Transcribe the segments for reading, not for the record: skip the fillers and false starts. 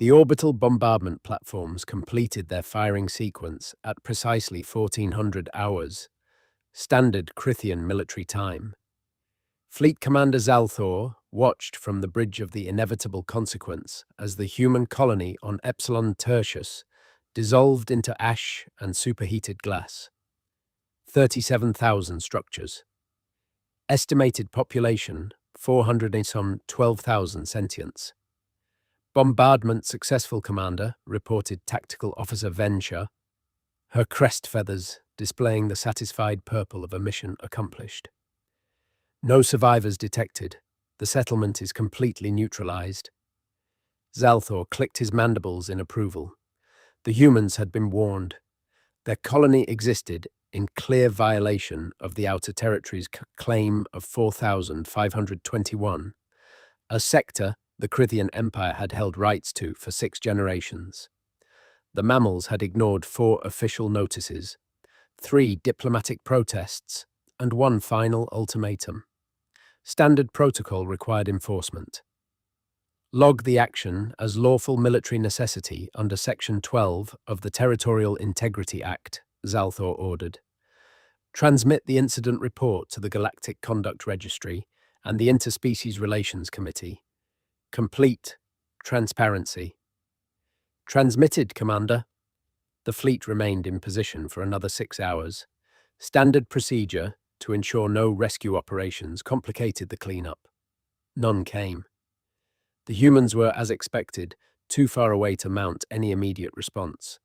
The orbital bombardment platforms completed their firing sequence at precisely 1400 hours, standard Krythian military time. Fleet Commander Xal'thor watched from the bridge of the inevitable consequence as the human colony on Epsilon Tertius dissolved into ash and superheated glass. 37,000 structures. Estimated population, 412,000 sentients. Bombardment successful, Commander, reported Tactical Officer Venture, her crest feathers displaying the satisfied purple of a mission accomplished. No survivors detected. The settlement is completely neutralized. Xal'thor clicked his mandibles in approval. The humans had been warned. Their colony existed in clear violation of the Outer Territory's claim of 4,521, a sector the Krythian Empire had held rights to for 6 generations. The mammals had ignored 4 official notices, 3 diplomatic protests, and 1 final ultimatum. Standard protocol required enforcement. Log the action as lawful military necessity under Section 12 of the Territorial Integrity Act, Xal'thor ordered. Transmit the incident report to the Galactic Conduct Registry and the Interspecies Relations Committee. Complete. Transparency. Transmitted, Commander. The fleet remained in position for another 6 hours. Standard procedure to ensure no rescue operations complicated the cleanup. None came. The humans were, as expected, too far away to mount any immediate response.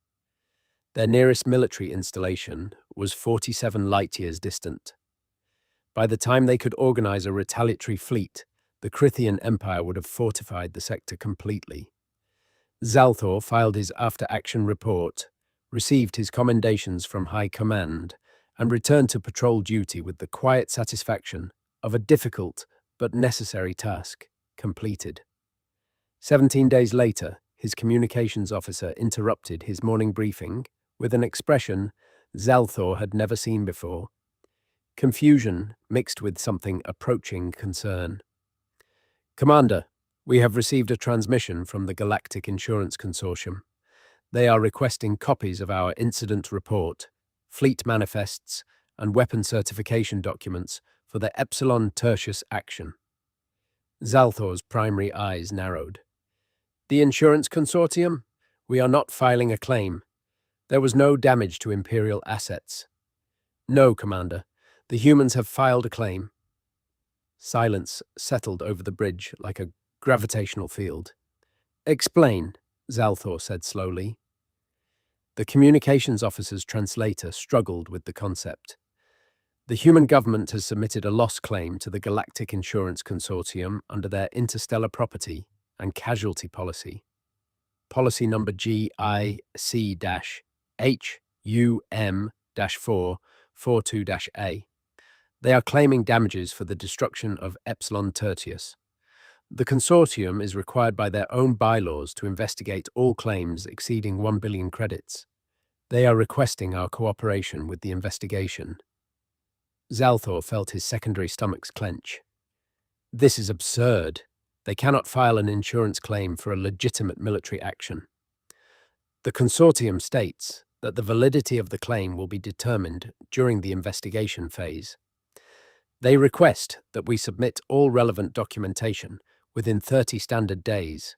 Their nearest military installation was 47 light-years distant. By the time they could organize a retaliatory fleet, the Krythian Empire would have fortified the sector completely. Xal'thor filed his after-action report, received his commendations from High Command, and returned to patrol duty with the quiet satisfaction of a difficult but necessary task completed. 17 days later, his communications officer interrupted his morning briefing with an expression Xal'thor had never seen before. Confusion mixed with something approaching concern. Commander, we have received a transmission from the Galactic Insurance Consortium. They are requesting copies of our incident report, fleet manifests, and weapon certification documents for the Epsilon Tertius action. Xal'thor's primary eyes narrowed. The Insurance Consortium? We are not filing a claim. There was no damage to Imperial assets. No, Commander. The humans have filed a claim. Silence settled over the bridge like a gravitational field. Explain, Xal'thor said slowly. The communications officer's translator struggled with the concept. The human government has submitted a loss claim to the Galactic Insurance Consortium under their interstellar property and casualty policy. Policy number GIC-HUM-442-A. They are claiming damages for the destruction of Epsilon Tertius. The consortium is required by their own bylaws to investigate all claims exceeding 1 billion credits. They are requesting our cooperation with the investigation. Xal'thor felt his secondary stomachs clench. This is absurd. They cannot file an insurance claim for a legitimate military action. The consortium states that the validity of the claim will be determined during the investigation phase. They request that we submit all relevant documentation within 30 standard days.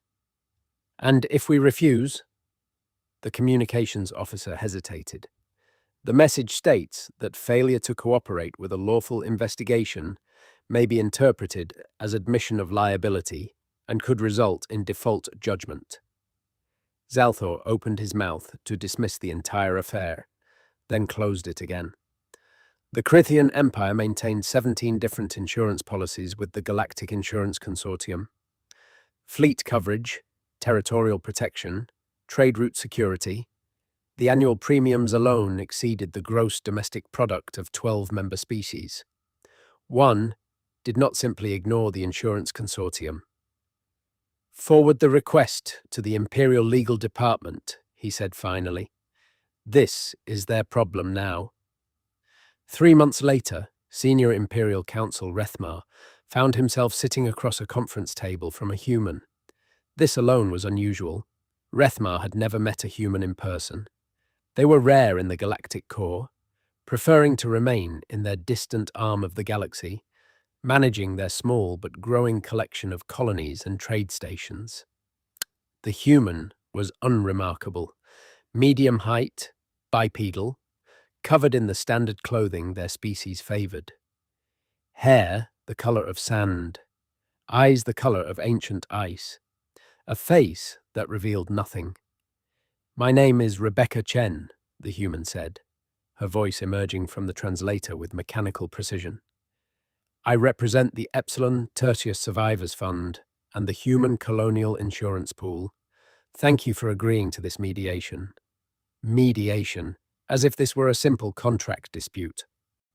And if we refuse? The communications officer hesitated. The message states that failure to cooperate with a lawful investigation may be interpreted as admission of liability and could result in default judgment. Xal'thor opened his mouth to dismiss the entire affair, then closed it again. The Krythian Empire maintained 17 different insurance policies with the Galactic Insurance Consortium. Fleet coverage, territorial protection, trade route security. The annual premiums alone exceeded the gross domestic product of 12 member species. One did not simply ignore the insurance consortium. Forward the request to the Imperial Legal Department, he said finally. This is their problem now. 3 months later, Senior Imperial Counsel Rethmar found himself sitting across a conference table from a human. This alone was unusual. Rethmar had never met a human in person. They were rare in the galactic core, preferring to remain in their distant arm of the galaxy, managing their small but growing collection of colonies and trade stations. The human was unremarkable, medium height, bipedal, covered in the standard clothing their species favored. Hair the color of sand, eyes the color of ancient ice, a face that revealed nothing. "My name is Rebecca Chen," the human said, her voice emerging from the translator with mechanical precision. "I represent the Epsilon Tertius Survivors Fund and the Human Colonial Insurance Pool. Thank you for agreeing to this mediation." Mediation, as if this were a simple contract dispute.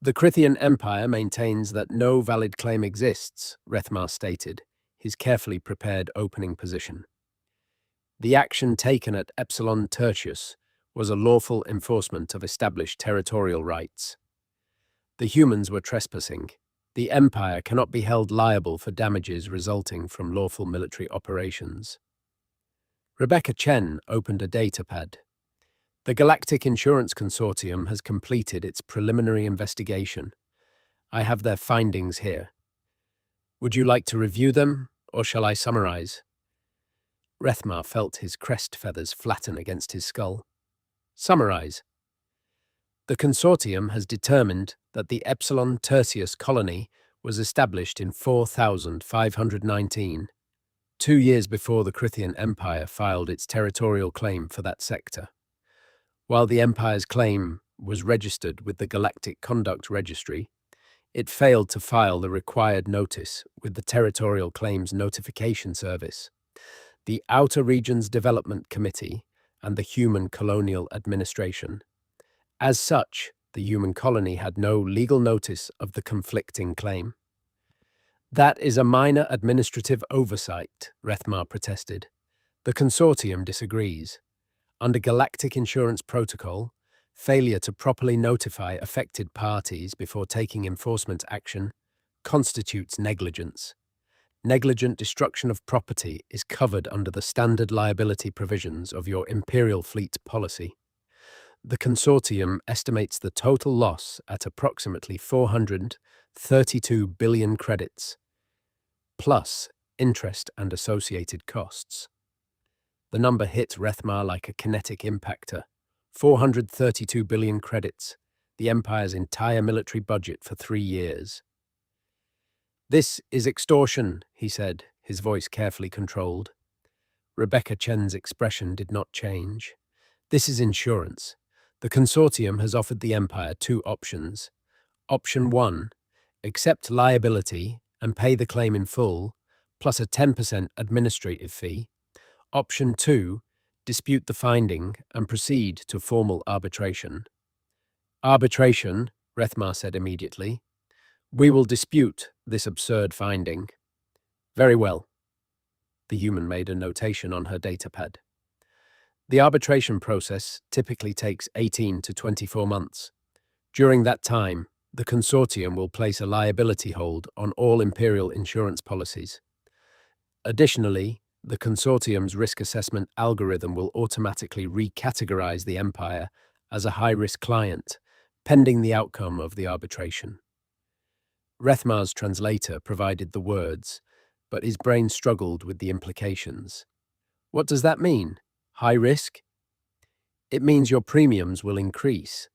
"The Krythian Empire maintains that no valid claim exists," Rethmar stated, his carefully prepared opening position. "The action taken at Epsilon Tertius was a lawful enforcement of established territorial rights. The humans were trespassing. The Empire cannot be held liable for damages resulting from lawful military operations." Rebecca Chen opened a datapad. "The Galactic Insurance Consortium has completed its preliminary investigation. I have their findings here. Would you like to review them, or shall I summarize?" Rethmar felt his crest feathers flatten against his skull. "Summarize." "The consortium has determined that the Epsilon Tertius colony was established in 4519, 2 years before the Krythian Empire filed its territorial claim for that sector. While the Empire's claim was registered with the Galactic Conduct Registry, it failed to file the required notice with the Territorial Claims Notification Service, the Outer Regions Development Committee, and the Human Colonial Administration. As such, the human colony had no legal notice of the conflicting claim." "That is a minor administrative oversight," Rethmar protested. "The consortium disagrees. Under Galactic Insurance Protocol, failure to properly notify affected parties before taking enforcement action constitutes negligence. Negligent destruction of property is covered under the standard liability provisions of your Imperial Fleet policy. The consortium estimates the total loss at approximately 432 billion credits, plus interest and associated costs." The number hit Rethmar like a kinetic impactor. 432 billion credits, the Empire's entire military budget for 3 years. "This is extortion," he said, his voice carefully controlled. Rebecca Chen's expression did not change. "This is insurance. The consortium has offered the Empire 2 options. Option 1, accept liability and pay the claim in full, plus a 10% administrative fee. Option 2, dispute the finding and proceed to formal arbitration." "Arbitration," Rethmar said immediately. "We will dispute this absurd finding." "Very well." The human made a notation on her datapad. "The arbitration process typically takes 18 to 24 months. During that time, the consortium will place a liability hold on all Imperial insurance policies. Additionally, the consortium's risk assessment algorithm will automatically recategorize the Empire as a high-risk client, pending the outcome of the arbitration." Rethmar's translator provided the words, but his brain struggled with the implications. "What does that mean? High risk?" "It means your premiums will increase.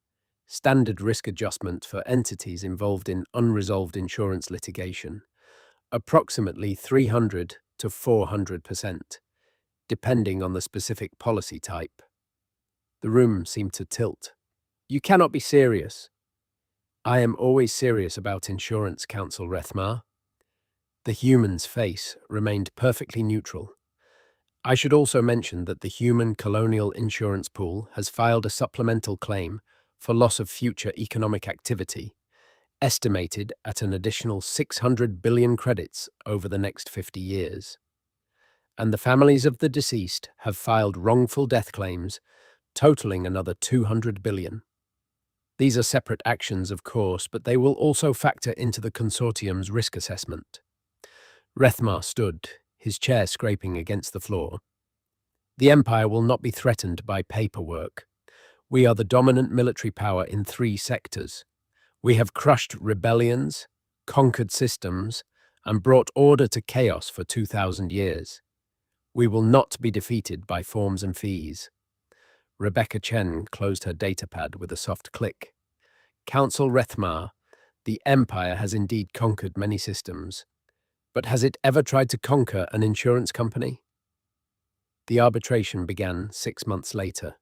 Standard risk adjustment for entities involved in unresolved insurance litigation. Approximately 300 to 400%, depending on the specific policy type." The room seemed to tilt. "You cannot be serious." "I am always serious about insurance, Counsel Rethmar." The human's face remained perfectly neutral. "I should also mention that the Human Colonial Insurance Pool has filed a supplemental claim for loss of future economic activity, estimated at an additional 600 billion credits over the next 50 years. And the families of the deceased have filed wrongful death claims totaling another 200 billion. These are separate actions, of course, but they will also factor into the consortium's risk assessment." Rethmar stood, his chair scraping against the floor. The Empire will not be threatened by paperwork. We are the dominant military power in 3 sectors. We have crushed rebellions, conquered systems, and brought order to chaos for 2,000 years. We will not be defeated by forms and fees. Rebecca Chen closed her datapad with a soft click. Council Rethmar, the Empire has indeed conquered many systems, but has it ever tried to conquer an insurance company? The arbitration began 6 months later.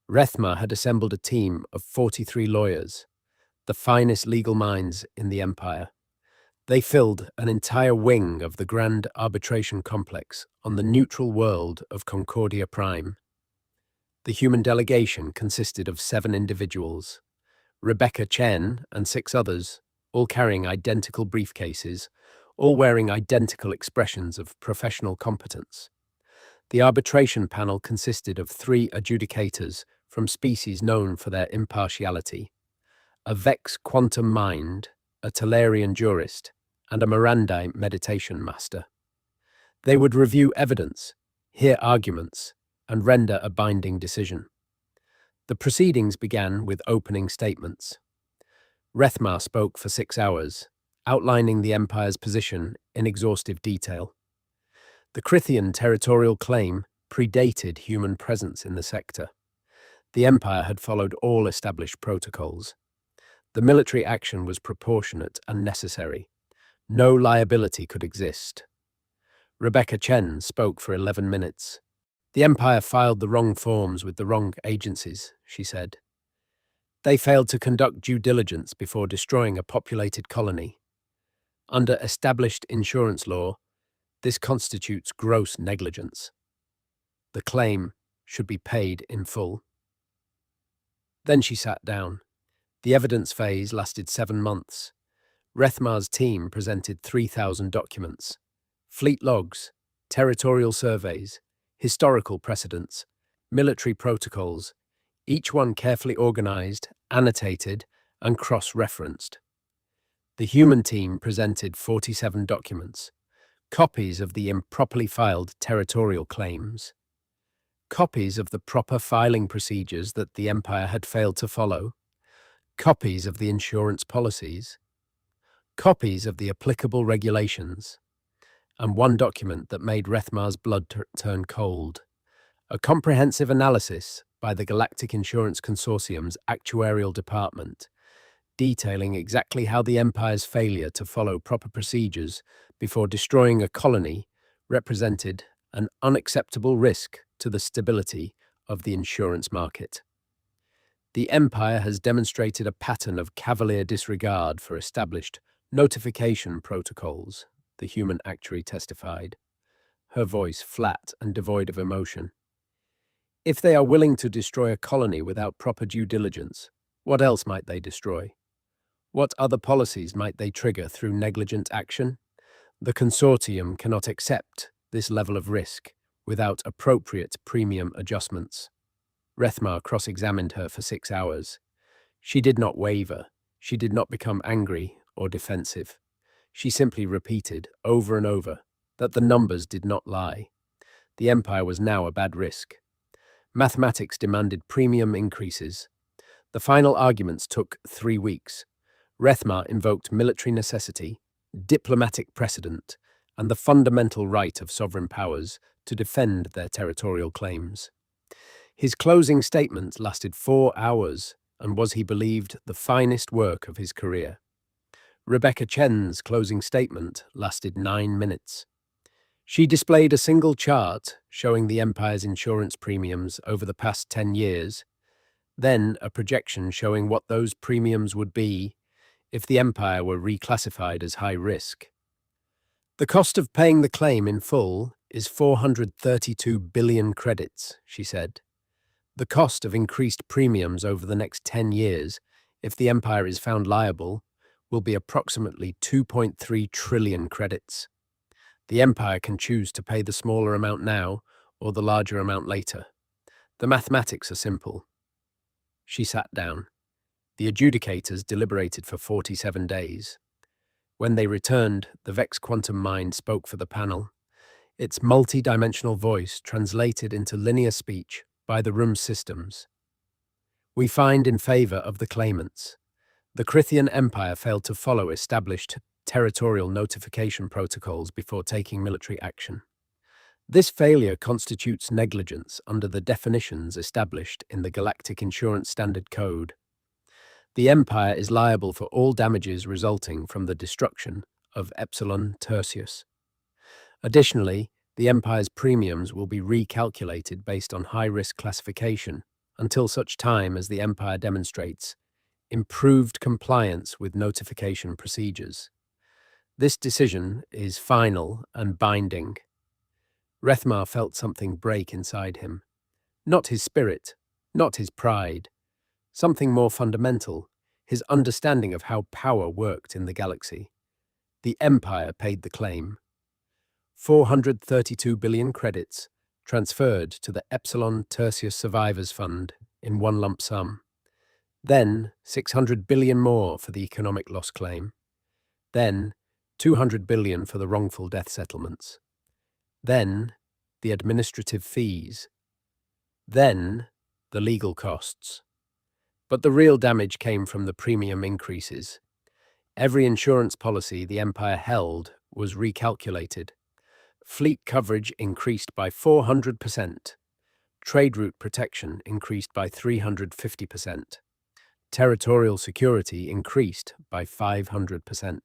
Rethmar had assembled a team of 43 lawyers, the finest legal minds in the Empire. They filled an entire wing of the Grand Arbitration Complex on the neutral world of Concordia Prime. The human delegation consisted of 7 individuals, Rebecca Chen and 6 others, all carrying identical briefcases, all wearing identical expressions of professional competence. The arbitration panel consisted of 3 adjudicators from species known for their impartiality: a Vex quantum mind, a Talarian jurist, and a Mirandai meditation master. They would review evidence, hear arguments, and render a binding decision. The proceedings began with opening statements. Rethmar spoke for 6 hours, outlining the Empire's position in exhaustive detail. The Krythian territorial claim predated human presence in the sector. The Empire had followed all established protocols. The military action was proportionate and necessary. No liability could exist. Rebecca Chen spoke for 11 minutes. The Empire filed the wrong forms with the wrong agencies, she said. They failed to conduct due diligence before destroying a populated colony. Under established insurance law, this constitutes gross negligence. The claim should be paid in full. Then she sat down. The evidence phase lasted 7 months. Rethmar's team presented 3,000 documents: fleet logs, territorial surveys, historical precedents, military protocols, each one carefully organized, annotated, and cross-referenced. The human team presented 47 documents: copies of the improperly filed territorial claims, copies of the proper filing procedures that the Empire had failed to follow, copies of the insurance policies, copies of the applicable regulations, and one document that made Rethmar's blood turn cold: a comprehensive analysis by the Galactic Insurance Consortium's Actuarial Department, detailing exactly how the Empire's failure to follow proper procedures before destroying a colony represented an unacceptable risk to the stability of the insurance market. The Empire has demonstrated a pattern of cavalier disregard for established notification protocols, the human actuary testified, her voice flat and devoid of emotion. If they are willing to destroy a colony without proper due diligence, what else might they destroy? What other policies might they trigger through negligent action? The consortium cannot accept this level of risk without appropriate premium adjustments. Rethmar cross-examined her for 6 hours. She did not waver. She did not become angry or defensive. She simply repeated over and over that the numbers did not lie. The Empire was now a bad risk. Mathematics demanded premium increases. The final arguments took 3 weeks. Rethmar invoked military necessity, diplomatic precedent, and the fundamental right of sovereign powers to defend their territorial claims. His closing statement lasted 4 hours and was, he believed, the finest work of his career. Rebecca Chen's closing statement lasted 9 minutes. She displayed a single chart showing the Empire's insurance premiums over the past 10 years, then a projection showing what those premiums would be if the Empire were reclassified as high risk. The cost of paying the claim in full is 432 billion credits, she said. The cost of increased premiums over the next 10 years, if the Empire is found liable, will be approximately 2.3 trillion credits. The Empire can choose to pay the smaller amount now or the larger amount later. The mathematics are simple. She sat down. The adjudicators deliberated for 47 days. When they returned, the Vex Quantum Mind spoke for the panel. its multi-dimensional voice translated into linear speech by the room's systems. We find in favor of the claimants. The Krythian Empire failed to follow established territorial notification protocols before taking military action. This failure constitutes negligence under the definitions established in the Galactic Insurance Standard Code. The Empire is liable for all damages resulting from the destruction of Epsilon Tertius. Additionally, the Empire's premiums will be recalculated based on high-risk classification until such time as the Empire demonstrates improved compliance with notification procedures. This decision is final and binding. Rethmar felt something break inside him. Not his spirit, not his pride. Something more fundamental, his understanding of how power worked in the galaxy. The Empire paid the claim. 432 billion credits transferred to the Epsilon Tertius Survivors Fund in one lump sum. Then 600 billion more for the economic loss claim. Then 200 billion for the wrongful death settlements. Then the administrative fees. Then the legal costs. But the real damage came from the premium increases. Every insurance policy the Empire held was recalculated. Fleet coverage increased by 400%. Trade route protection increased by 350%. Territorial security increased by 500%.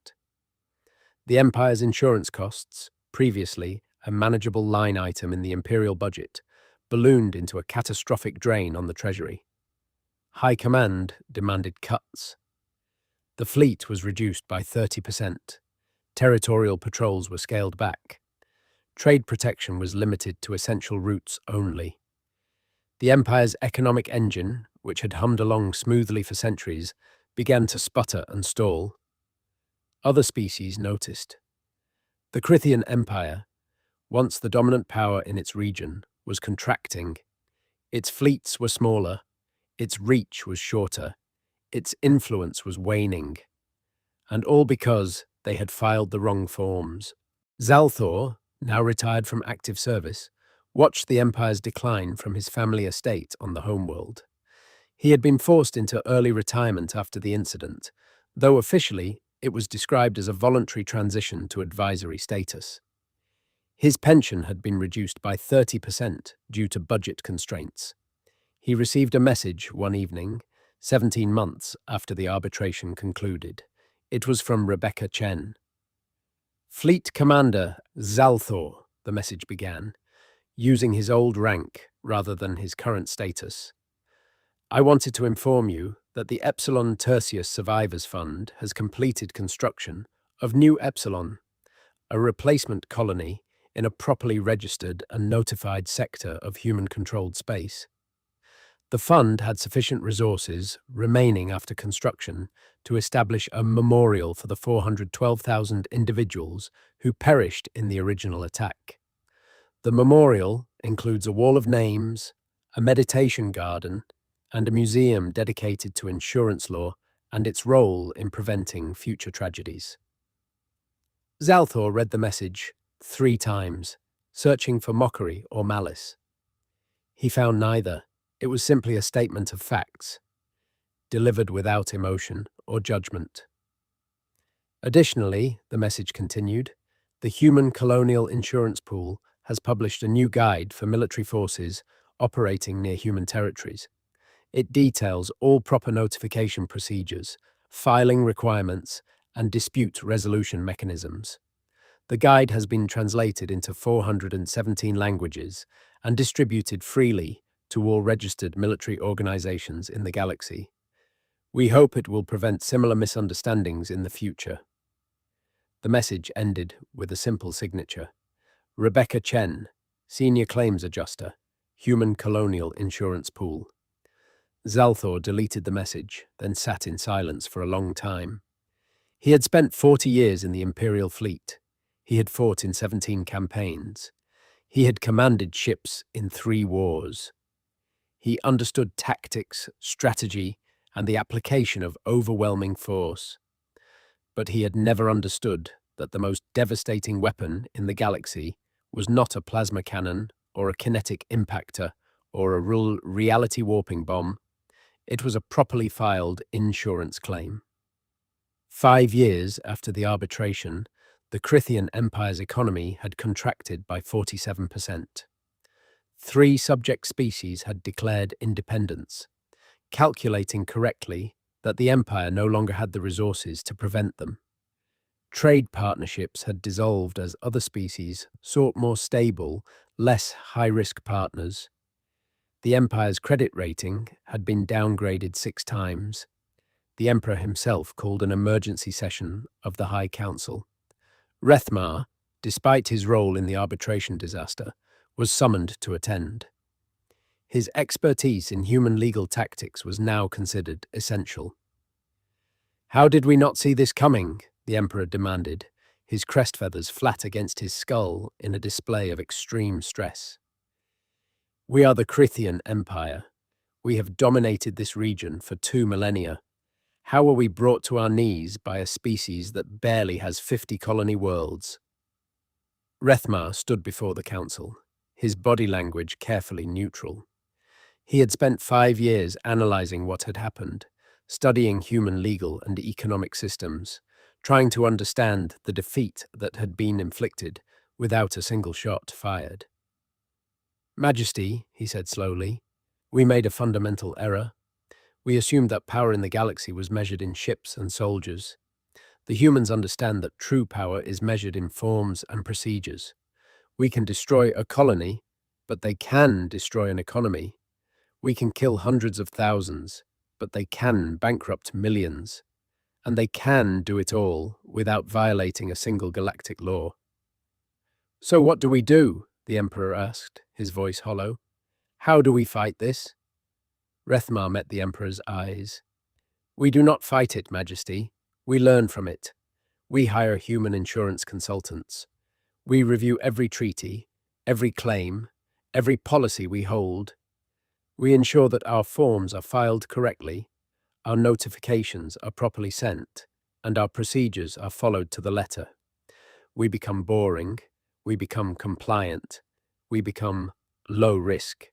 The Empire's insurance costs, previously a manageable line item in the imperial budget, ballooned into a catastrophic drain on the treasury. High Command demanded cuts. The fleet was reduced by 30%. Territorial patrols were scaled back. Trade protection was limited to essential routes only. The Empire's economic engine, which had hummed along smoothly for centuries, began to sputter and stall. Other species noticed. The Krythian Empire, once the dominant power in its region, was contracting. Its fleets were smaller, its reach was shorter, its influence was waning. And all because they had filed the wrong forms. Xal'thor, now retired from active service, watched the Empire's decline from his family estate on the homeworld. He had been forced into early retirement after the incident, though officially it was described as a voluntary transition to advisory status. His pension had been reduced by 30% due to budget constraints. He received a message one evening, 17 months after the arbitration concluded. It was from Rebecca Chen. Fleet Commander Xal'thor, the message began, using his old rank rather than his current status. I wanted to inform you that the Epsilon Tertius Survivors Fund has completed construction of New Epsilon, a replacement colony in a properly registered and notified sector of human-controlled space. The fund had sufficient resources remaining after construction to establish a memorial for the 412,000 individuals who perished in the original attack. The memorial includes a wall of names, a meditation garden, and a museum dedicated to insurance law and its role in preventing future tragedies. Xal'thor read the message 3 times, searching for mockery or malice. He found neither. It was simply a statement of facts, delivered without emotion or judgment. Additionally, the message continued, the Human Colonial Insurance Pool has published a new guide for military forces operating near human territories. It details all proper notification procedures, filing requirements, and dispute resolution mechanisms. The guide has been translated into 417 languages and distributed freely to all registered military organizations in the galaxy. We hope it will prevent similar misunderstandings in the future. The message ended with a simple signature. Rebecca Chen, Senior Claims Adjuster, Human Colonial Insurance Pool. Xal'thor deleted the message, then sat in silence for a long time. He had spent 40 years in the Imperial fleet. He had fought in 17 campaigns. He had commanded ships in 3 wars. He understood tactics, strategy, and the application of overwhelming force. But he had never understood that the most devastating weapon in the galaxy was not a plasma cannon or a kinetic impactor or a reality warping bomb. It was a properly filed insurance claim. 5 years after the arbitration, the Krythian Empire's economy had contracted by 47%. 3 subject species had declared independence, calculating correctly that the Empire no longer had the resources to prevent them. Trade partnerships had dissolved as other species sought more stable, less high-risk partners. The Empire's credit rating had been downgraded 6 times. The Emperor himself called an emergency session of the High Council. Rethmar, despite his role in the arbitration disaster, was summoned to attend. His expertise in human legal tactics was now considered essential. "How did we not see this coming?" the Emperor demanded, his crest feathers flat against his skull in a display of extreme stress. "We are the Krythian Empire. We have dominated this region for 2 millennia. How were we brought to our knees by a species that barely has 50 colony worlds?" Rethmar stood before the council, his body language carefully neutral. He had spent 5 years analyzing what had happened, studying human legal and economic systems, trying to understand the defeat that had been inflicted without a single shot fired. "Majesty," he said slowly, "we made a fundamental error. We assumed that power in the galaxy was measured in ships and soldiers. The humans understand that true power is measured in forms and procedures. We can destroy a colony, but they can destroy an economy. We can kill hundreds of thousands, but they can bankrupt millions. And they can do it all without violating a single galactic law." "So what do we do?" the Emperor asked, his voice hollow. "How do we fight this?" Rethmar met the Emperor's eyes. "We do not fight it, Majesty. We learn from it. We hire human insurance consultants. We review every treaty, every claim, every policy we hold. We ensure that our forms are filed correctly, our notifications are properly sent, and our procedures are followed to the letter. We become boring, we become compliant, we become low risk."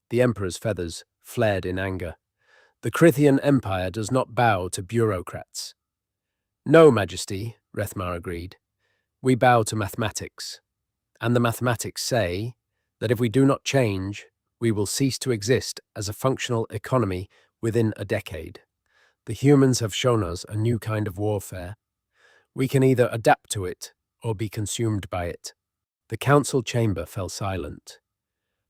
The Emperor's feathers flared in anger. "The Krythian Empire does not bow to bureaucrats." "No, Majesty," Rethmar agreed. "We bow to mathematics. And the mathematics say that if we do not change, we will cease to exist as a functional economy within a decade. The humans have shown us a new kind of warfare. We can either adapt to it or be consumed by it." The council chamber fell silent.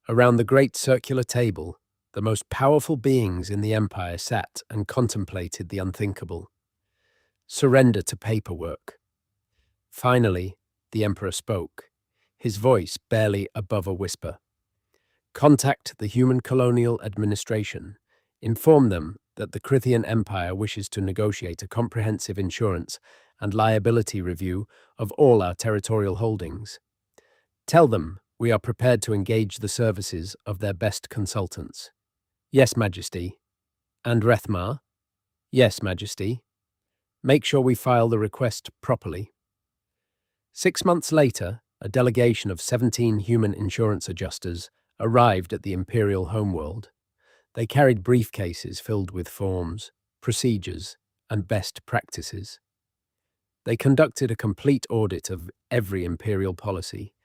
Around the great circular table, the most powerful beings in the Empire sat and contemplated the unthinkable. Surrender to paperwork. Finally, the Emperor spoke, his voice barely above a whisper. "Contact the Human Colonial Administration. Inform them that the Krythian Empire wishes to negotiate a comprehensive insurance and liability review of all our territorial holdings. Tell them we are prepared to engage the services of their best consultants." "Yes, Majesty." "And Rethmar?" "Yes, Majesty." "Make sure we file the request properly." 6 months later, a delegation of 17 human insurance adjusters arrived at the Imperial homeworld. They carried briefcases filled with forms, procedures, and best practices. They conducted a complete audit of every Imperial policy,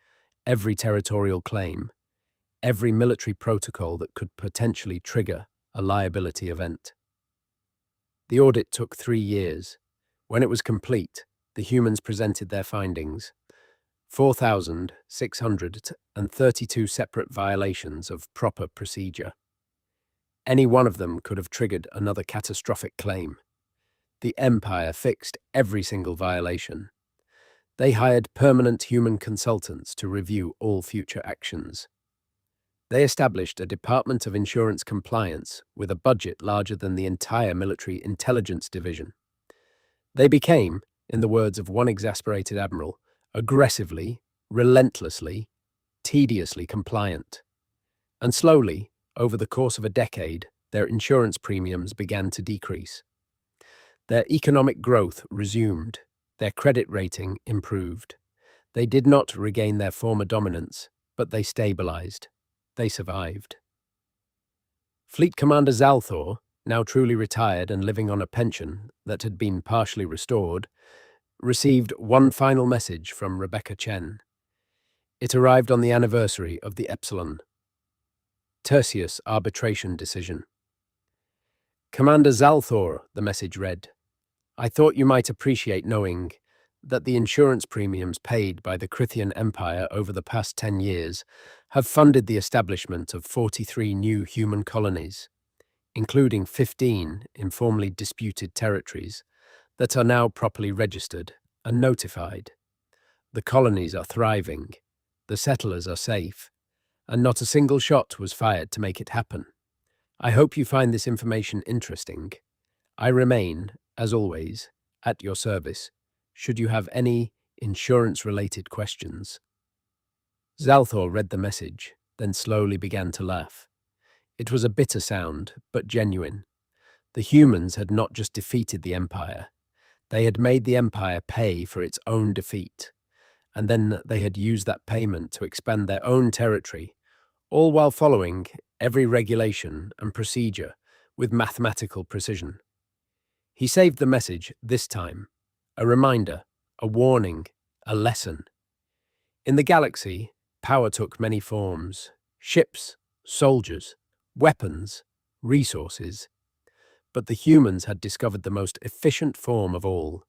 every territorial claim, every military protocol that could potentially trigger a liability event. The audit took 3 years. When it was complete, the humans presented their findings: 4,632 separate violations of proper procedure. Any one of them could have triggered another catastrophic claim. The Empire fixed every single violation. They hired permanent human consultants to review all future actions. They established a Department of Insurance Compliance with a budget larger than the entire military intelligence division. They became, in the words of one exasperated admiral, aggressively, relentlessly, tediously compliant. And slowly, over the course of a decade, their insurance premiums began to decrease. Their economic growth resumed. Their credit rating improved. They did not regain their former dominance, but they stabilized. They survived. Fleet Commander Xal'thor, now truly retired and living on a pension that had been partially restored, received one final message from Rebecca Chen. It arrived on the anniversary of the Epsilon Tertius arbitration decision. Commander Xal'thor, the message read, I thought you might appreciate knowing that the insurance premiums paid by the Krythian Empire over the past 10 years have funded the establishment of 43 new human colonies, including 15 informally disputed territories that are now properly registered and notified. The colonies are thriving, the settlers are safe, and not a single shot was fired to make it happen. I hope you find this information interesting. I remain, as always, at your service, should you have any insurance-related questions. Xal'thor read the message, then slowly began to laugh. It was a bitter sound, but genuine. The humans had not just defeated the Empire. They had made the Empire pay for its own defeat, and then they had used that payment to expand their own territory, all while following every regulation and procedure with mathematical precision. He saved the message this time, a reminder, a warning, a lesson. In the galaxy, power took many forms: ships, soldiers, weapons, resources. But the humans had discovered the most efficient form of all: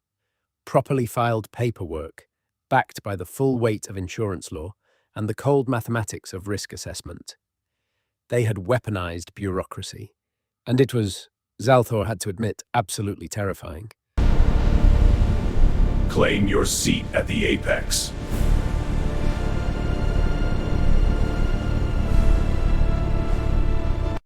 properly filed paperwork, backed by the full weight of insurance law and the cold mathematics of risk assessment. They had weaponized bureaucracy, and it was, Xal'thor had to admit, absolutely terrifying. Claim your seat at the apex.